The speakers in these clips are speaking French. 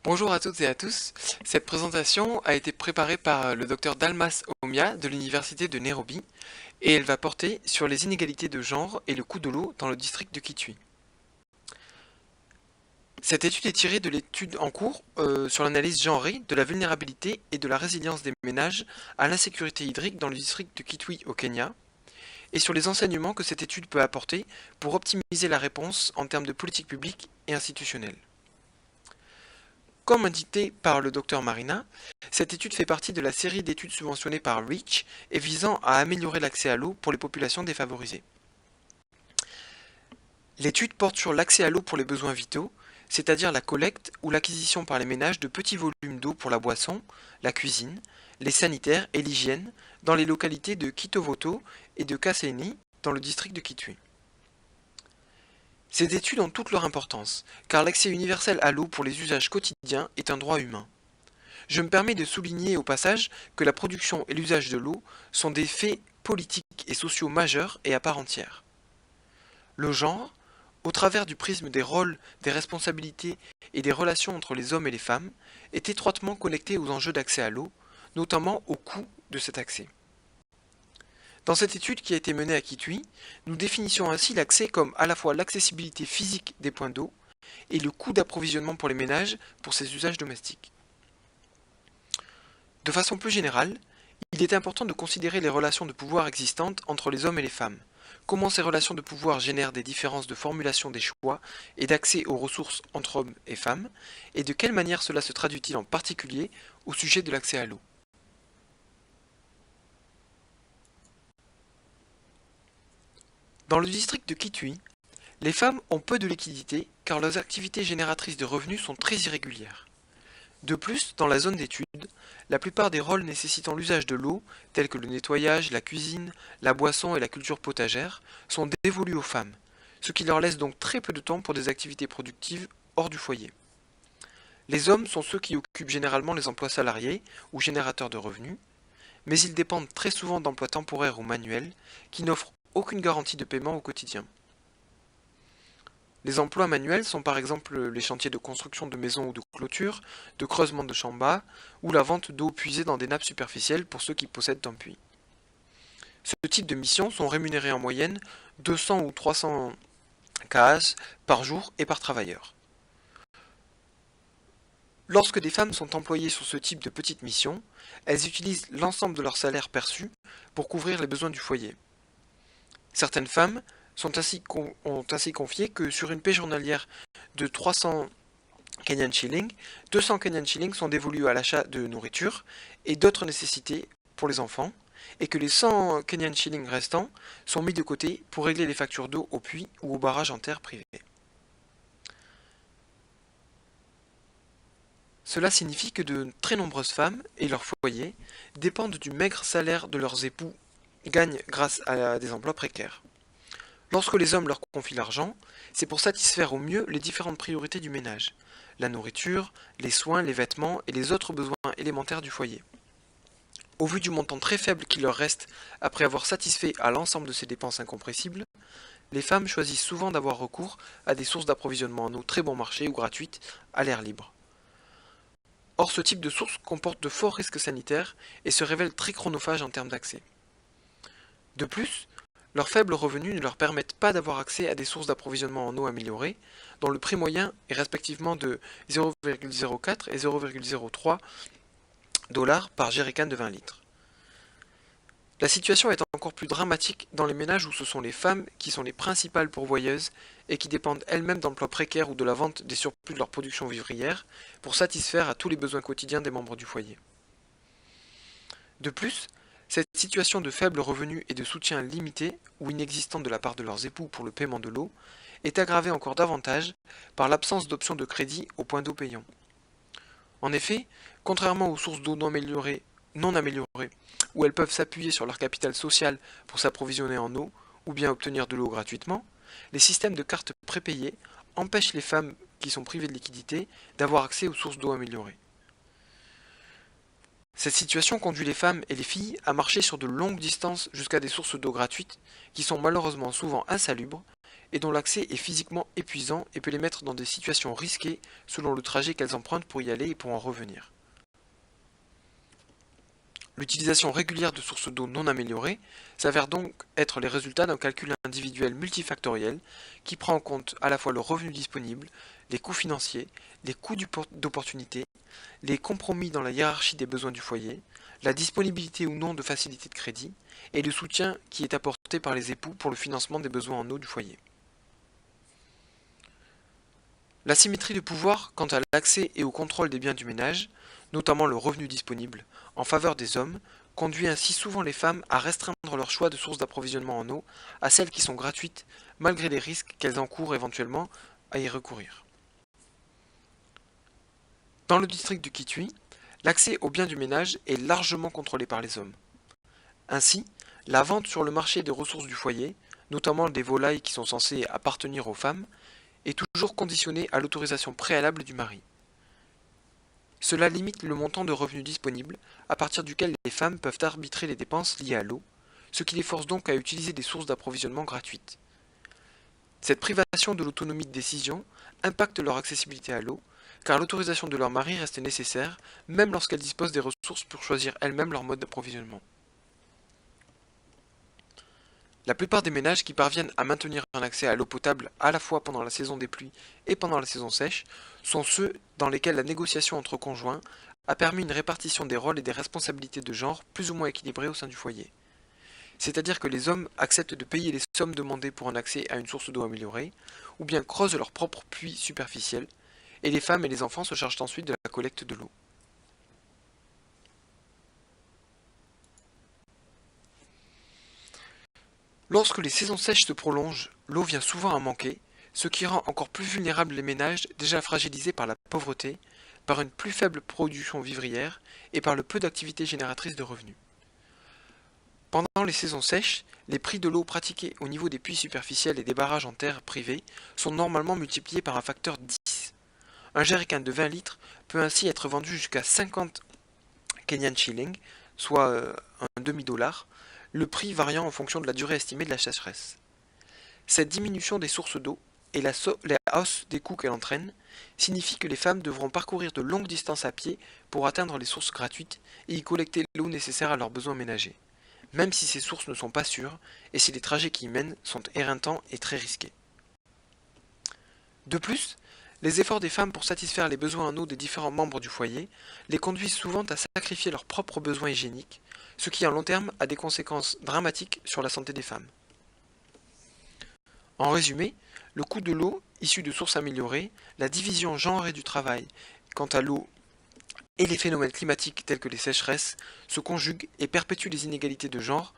Bonjour à toutes et à tous. Cette présentation a été préparée par le docteur Dalmas Omia de l'université de Nairobi et elle va porter sur les inégalités de genre et le coût de l'eau dans le district de Kitui. Cette étude est tirée de l'étude en cours sur l'analyse genrée de la vulnérabilité et de la résilience des ménages à l'insécurité hydrique dans le district de Kitui au Kenya et sur les enseignements que cette étude peut apporter pour optimiser la réponse en termes de politique publique et institutionnelle. Comme indiqué par le Dr Marina, cette étude fait partie de la série d'études subventionnées par REACH et visant à améliorer l'accès à l'eau pour les populations défavorisées. L'étude porte sur l'accès à l'eau pour les besoins vitaux, c'est-à-dire la collecte ou l'acquisition par les ménages de petits volumes d'eau pour la boisson, la cuisine, les sanitaires et l'hygiène dans les localités de Kitovoto et de Kaseni dans le district de Kitui. Ces études ont toute leur importance, car l'accès universel à l'eau pour les usages quotidiens est un droit humain. Je me permets de souligner au passage que la production et l'usage de l'eau sont des faits politiques et sociaux majeurs et à part entière. Le genre, au travers du prisme des rôles, des responsabilités et des relations entre les hommes et les femmes, est étroitement connecté aux enjeux d'accès à l'eau, notamment au coût de cet accès. Dans cette étude qui a été menée à Kitui, nous définissions ainsi l'accès comme à la fois l'accessibilité physique des points d'eau et le coût d'approvisionnement pour les ménages pour ces usages domestiques. De façon plus générale, il est important de considérer les relations de pouvoir existantes entre les hommes et les femmes, comment ces relations de pouvoir génèrent des différences de formulation des choix et d'accès aux ressources entre hommes et femmes, et de quelle manière cela se traduit-il en particulier au sujet de l'accès à l'eau. Dans le district de Kitui, les femmes ont peu de liquidités car leurs activités génératrices de revenus sont très irrégulières. De plus, dans la zone d'étude, la plupart des rôles nécessitant l'usage de l'eau, tels que le nettoyage, la cuisine, la boisson et la culture potagère, sont dévolus aux femmes, ce qui leur laisse donc très peu de temps pour des activités productives hors du foyer. Les hommes sont ceux qui occupent généralement les emplois salariés ou générateurs de revenus, mais ils dépendent très souvent d'emplois temporaires ou manuels qui n'offrent aucune garantie de paiement au quotidien. Les emplois manuels sont par exemple les chantiers de construction de maisons ou de clôtures, de creusement de champs bas, ou la vente d'eau puisée dans des nappes superficielles pour ceux qui possèdent un puits. Ce type de missions sont rémunérées en moyenne 200 ou 300 KAS par jour et par travailleur. Lorsque des femmes sont employées sur ce type de petites missions, elles utilisent l'ensemble de leur salaire perçu pour couvrir les besoins du foyer. Certaines femmes ont ainsi confié que sur une paie journalière de 300 Kenyan shillings, 200 Kenyan shillings sont dévolus à l'achat de nourriture et d'autres nécessités pour les enfants, et que les 100 Kenyan shillings restants sont mis de côté pour régler les factures d'eau au puits ou au barrage en terre privée. Cela signifie que de très nombreuses femmes et leurs foyers dépendent du maigre salaire de leurs époux gagnent grâce à des emplois précaires. Lorsque les hommes leur confient l'argent, c'est pour satisfaire au mieux les différentes priorités du ménage, la nourriture, les soins, les vêtements et les autres besoins élémentaires du foyer. Au vu du montant très faible qui leur reste après avoir satisfait à l'ensemble de ces dépenses incompressibles, les femmes choisissent souvent d'avoir recours à des sources d'approvisionnement en eau très bon marché ou gratuites, à l'air libre. Or, ce type de source comporte de forts risques sanitaires et se révèle très chronophage en termes d'accès. De plus, leurs faibles revenus ne leur permettent pas d'avoir accès à des sources d'approvisionnement en eau améliorées, dont le prix moyen est respectivement de 0,04 et 0,03 dollars par jerrycan de 20 litres. La situation est encore plus dramatique dans les ménages où ce sont les femmes qui sont les principales pourvoyeuses et qui dépendent elles-mêmes d'emplois précaires ou de la vente des surplus de leur production vivrière pour satisfaire à tous les besoins quotidiens des membres du foyer. De plus, cette situation de faible revenu et de soutien limité ou inexistant de la part de leurs époux pour le paiement de l'eau est aggravée encore davantage par l'absence d'options de crédit au point d'eau payant. En effet, contrairement aux sources d'eau non améliorées, où elles peuvent s'appuyer sur leur capital social pour s'approvisionner en eau ou bien obtenir de l'eau gratuitement, les systèmes de cartes prépayées empêchent les femmes qui sont privées de liquidité d'avoir accès aux sources d'eau améliorées. Cette situation conduit les femmes et les filles à marcher sur de longues distances jusqu'à des sources d'eau gratuites qui sont malheureusement souvent insalubres et dont l'accès est physiquement épuisant et peut les mettre dans des situations risquées selon le trajet qu'elles empruntent pour y aller et pour en revenir. L'utilisation régulière de sources d'eau non améliorées s'avère donc être les résultats d'un calcul individuel multifactoriel qui prend en compte à la fois le revenu disponible, les coûts financiers, les coûts d'opportunité, les compromis dans la hiérarchie des besoins du foyer, la disponibilité ou non de facilités de crédit, et le soutien qui est apporté par les époux pour le financement des besoins en eau du foyer. L'asymétrie de pouvoir quant à l'accès et au contrôle des biens du ménage, notamment le revenu disponible, en faveur des hommes, conduit ainsi souvent les femmes à restreindre leur choix de sources d'approvisionnement en eau à celles qui sont gratuites, malgré les risques qu'elles encourent éventuellement à y recourir. Dans le district du Kitui, l'accès aux biens du ménage est largement contrôlé par les hommes. Ainsi, la vente sur le marché des ressources du foyer, notamment des volailles qui sont censées appartenir aux femmes, est toujours conditionnée à l'autorisation préalable du mari. Cela limite le montant de revenus disponible à partir duquel les femmes peuvent arbitrer les dépenses liées à l'eau, ce qui les force donc à utiliser des sources d'approvisionnement gratuites. Cette privation de l'autonomie de décision impacte leur accessibilité à l'eau, car l'autorisation de leur mari reste nécessaire, même lorsqu'elles disposent des ressources pour choisir elles-mêmes leur mode d'approvisionnement. La plupart des ménages qui parviennent à maintenir un accès à l'eau potable à la fois pendant la saison des pluies et pendant la saison sèche sont ceux dans lesquels la négociation entre conjoints a permis une répartition des rôles et des responsabilités de genre plus ou moins équilibrée au sein du foyer. C'est-à-dire que les hommes acceptent de payer les sommes demandées pour un accès à une source d'eau améliorée, ou bien creusent leur propre puits superficiel, et les femmes et les enfants se chargent ensuite de la collecte de l'eau. Lorsque les saisons sèches se prolongent, l'eau vient souvent à manquer, ce qui rend encore plus vulnérables les ménages déjà fragilisés par la pauvreté, par une plus faible production vivrière et par le peu d'activités génératrices de revenus. Pendant les saisons sèches, les prix de l'eau pratiqués au niveau des puits superficiels et des barrages en terre privée sont normalement multipliés par un facteur 10. Un jerrycan de 20 litres peut ainsi être vendu jusqu'à 50 Kenyan shillings, soit un demi-dollar, le prix variant en fonction de la durée estimée de la sécheresse. Cette diminution des sources d'eau et la hausse des coûts qu'elle entraîne signifie que les femmes devront parcourir de longues distances à pied pour atteindre les sources gratuites et y collecter l'eau nécessaire à leurs besoins ménagers, même si ces sources ne sont pas sûres et si les trajets qui y mènent sont éreintants et très risqués. De plus, les efforts des femmes pour satisfaire les besoins en eau des différents membres du foyer les conduisent souvent à sacrifier leurs propres besoins hygiéniques, ce qui en long terme a des conséquences dramatiques sur la santé des femmes. En résumé, le coût de l'eau, issu de sources améliorées, la division genrée du travail quant à l'eau et les phénomènes climatiques tels que les sécheresses se conjuguent et perpétuent les inégalités de genre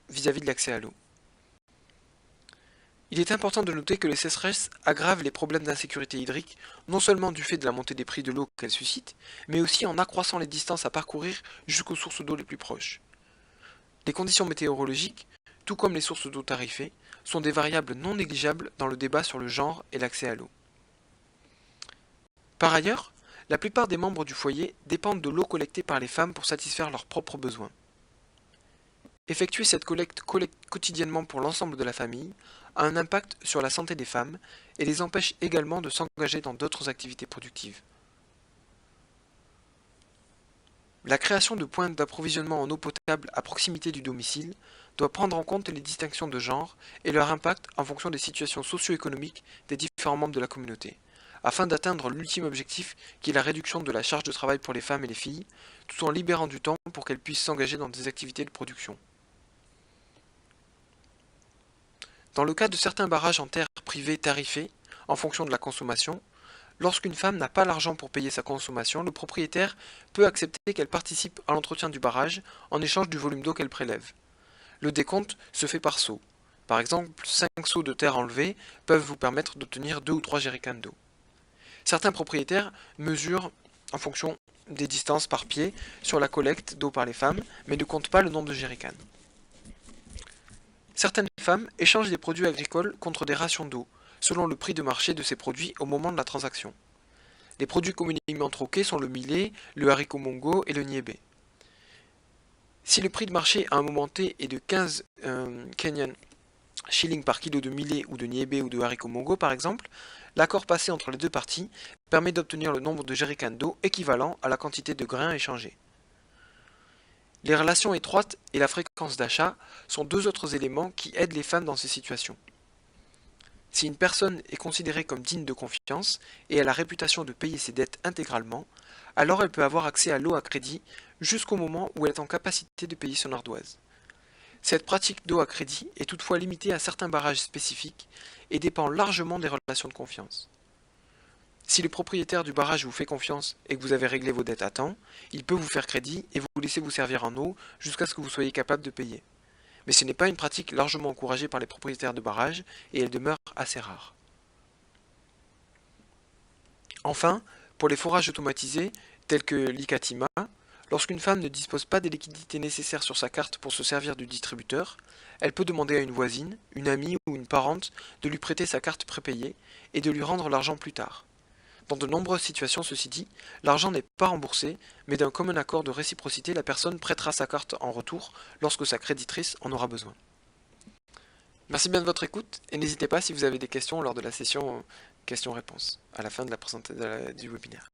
vis-à-vis de l'accès à l'eau. Il est important de noter que les sécheresses aggravent les problèmes d'insécurité hydrique, non seulement du fait de la montée des prix de l'eau qu'elles suscitent, mais aussi en accroissant les distances à parcourir jusqu'aux sources d'eau les plus proches. Les conditions météorologiques, tout comme les sources d'eau tarifées, sont des variables non négligeables dans le débat sur le genre et l'accès à l'eau. Par ailleurs, la plupart des membres du foyer dépendent de l'eau collectée par les femmes pour satisfaire leurs propres besoins. Effectuer cette collecte quotidiennement pour l'ensemble de la famille a un impact sur la santé des femmes et les empêche également de s'engager dans d'autres activités productives. La création de points d'approvisionnement en eau potable à proximité du domicile doit prendre en compte les distinctions de genre et leur impact en fonction des situations socio-économiques des différents membres de la communauté, afin d'atteindre l'ultime objectif qui est la réduction de la charge de travail pour les femmes et les filles, tout en libérant du temps pour qu'elles puissent s'engager dans des activités de production. Dans le cas de certains barrages en terre privée tarifés, en fonction de la consommation, lorsqu'une femme n'a pas l'argent pour payer sa consommation, le propriétaire peut accepter qu'elle participe à l'entretien du barrage en échange du volume d'eau qu'elle prélève. Le décompte se fait par seau. Par exemple, 5 seaux de terre enlevés peuvent vous permettre d'obtenir 2 ou 3 jerrycans d'eau. Certains propriétaires mesurent en fonction des distances par pied sur la collecte d'eau par les femmes, mais ne comptent pas le nombre de jerrycans. Certaines femmes échangent des produits agricoles contre des rations d'eau, selon le prix de marché de ces produits au moment de la transaction. Les produits communément troqués sont le millet, le haricot mongo et le niébé. Si le prix de marché à un moment T est de 15 Kenyan shillings par kilo de millet ou de niébé ou de haricots mongo par exemple, l'accord passé entre les deux parties permet d'obtenir le nombre de jerrycans d'eau équivalent à la quantité de grains échangés. Les relations étroites et la fréquence d'achat sont deux autres éléments qui aident les femmes dans ces situations. Si une personne est considérée comme digne de confiance et a la réputation de payer ses dettes intégralement, alors elle peut avoir accès à l'eau à crédit jusqu'au moment où elle est en capacité de payer son ardoise. Cette pratique d'eau à crédit est toutefois limitée à certains barrages spécifiques et dépend largement des relations de confiance. Si le propriétaire du barrage vous fait confiance et que vous avez réglé vos dettes à temps, il peut vous faire crédit et vous laisser vous servir en eau jusqu'à ce que vous soyez capable de payer. Mais ce n'est pas une pratique largement encouragée par les propriétaires de barrages et elle demeure assez rare. Enfin, pour les forages automatisés, tels que l'Icatima, lorsqu'une femme ne dispose pas des liquidités nécessaires sur sa carte pour se servir du distributeur, elle peut demander à une voisine, une amie ou une parente de lui prêter sa carte prépayée et de lui rendre l'argent plus tard. Dans de nombreuses situations, ceci dit, l'argent n'est pas remboursé, mais d'un commun accord de réciprocité, la personne prêtera sa carte en retour lorsque sa créditrice en aura besoin. Merci bien de votre écoute et n'hésitez pas si vous avez des questions lors de la session questions-réponses à la fin de du webinaire.